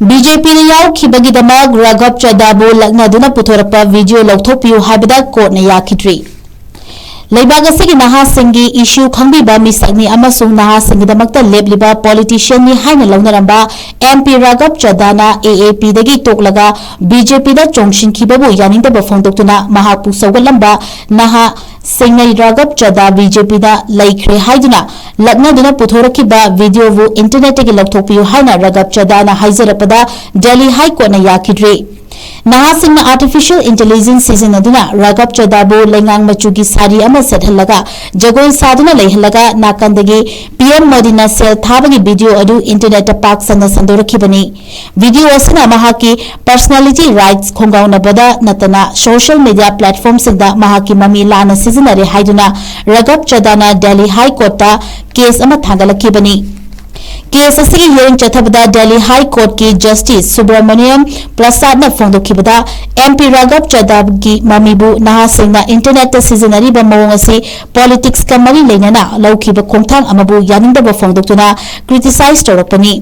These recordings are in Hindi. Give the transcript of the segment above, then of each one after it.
बीजेपी याउखिबगिदमक राघव चड्डाबू लक्नदुना पुथोरप वीडियो लौथोपियु हाइबदा कोर्टने याखिद्री लेबाग असिगी नहासिंगी इश्यू खंगबिबा मिसकनी अमसुंग नहासिंगीदमक्ता लेबलिबा पॉलिटिशियन नि हाइना लौनरंबा एमपी राघव चड्डाना एएपी दगी तोकलगा बीजेपी दा चोंगशिनखिबबु यानिंगदबा फोंदोक्तुना महापु सौगलंबा नहा सिंगई राघव चड्डा बीजेपी दा लैख्रे हाइदुना लक्नदुना पुथोरखिबा वीडियो वु इंटरनेट दगी लौथोपियु हाइना राघव चड्डाना हाइजरपदा दिल्ली हाई कोर्ट ने याखिद्री नहासिंग आर्टिफिशियल इंटेलिजेंस सिजनदुना राघव चड्डाबू लेंगांग मचुगी सारी अमा सेटहलगा जगोई साधुना लेहलगा नाकंदगी पीएम मोदीना सेल थाबगी वीडियो अदु इंटरनेट पाक सन्ना संदोरखिबनी वीडियो असना महाकी पर्सनालिटी राइट्स खोंगाउनबदा नतना सोशल मीडिया प्लेटफॉर्म सिंदा महाकी ममी लाना सिजनरे हाइदुना राघव चड्डाना दिल्ली हाई कोर्ट केस अमा थांगलखिबनी केस असगी हियरिंग चथबदा दिल्ली हाई कोर्ट की जस्टिस सुब्रमण्यम प्रसाद ने फोंदोखिबदा एमपी राघव चड्डा की ममीबू नहासिंगना इंटरनेट सिजनरीब मवोंग असि पॉलिटिक्स का मरी लेनना लौखिब खोंथांग अमबू यानिंगदब फोंदोक्तुना क्रिटिसाइज तौरपनी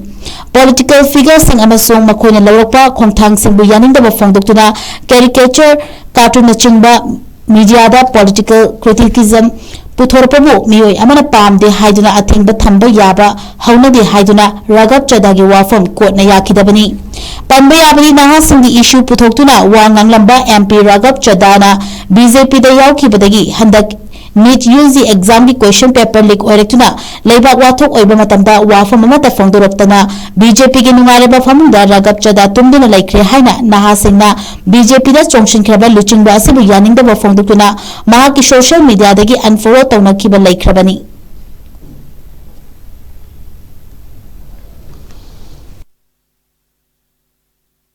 पॉलिटिकल फिगर्स अमसोंग मखोइना लौरकपा खोंथांग सिंबू यानिंगदब फोंदोक्तुना कैरिकेचर कार्टून चिंबा मीडियादा पॉलिटिकल क्रिटिसिज्म पुथोरपबु मियोय अमना पामदे हाइदुना अथिंग थंब याबा हौनदे हाइदुना राघव चड्डागी वाफम कोर्ट ने याखिदबनी पनबे याबनी नहासिंगी इश्यू पुथोक्तुना वांगांगलंबा एमपी राघव चड्डाना बीजेपी दा यावखिबदगी हंदक नीट यूजी एग्जाम की क्वेश्चन पेपर लीक ओइरक्तुना लेबाक वाथोक ओइबा मतमदा वाफम अमता फोंदोरक्तना बीजेपी की नुंगारेबा फमुंगदा राघव चड्डा तुमदुना लैख्रे हाइना नहासिंगना बीजेपी दा चोंगशिनख्रबा लुचिंगबा असिबु यानिंगदबा फोंदोक्तुना महाकी सोशल मीडिया दगी अनफॉलो तौनखिबा लैख्रबनी।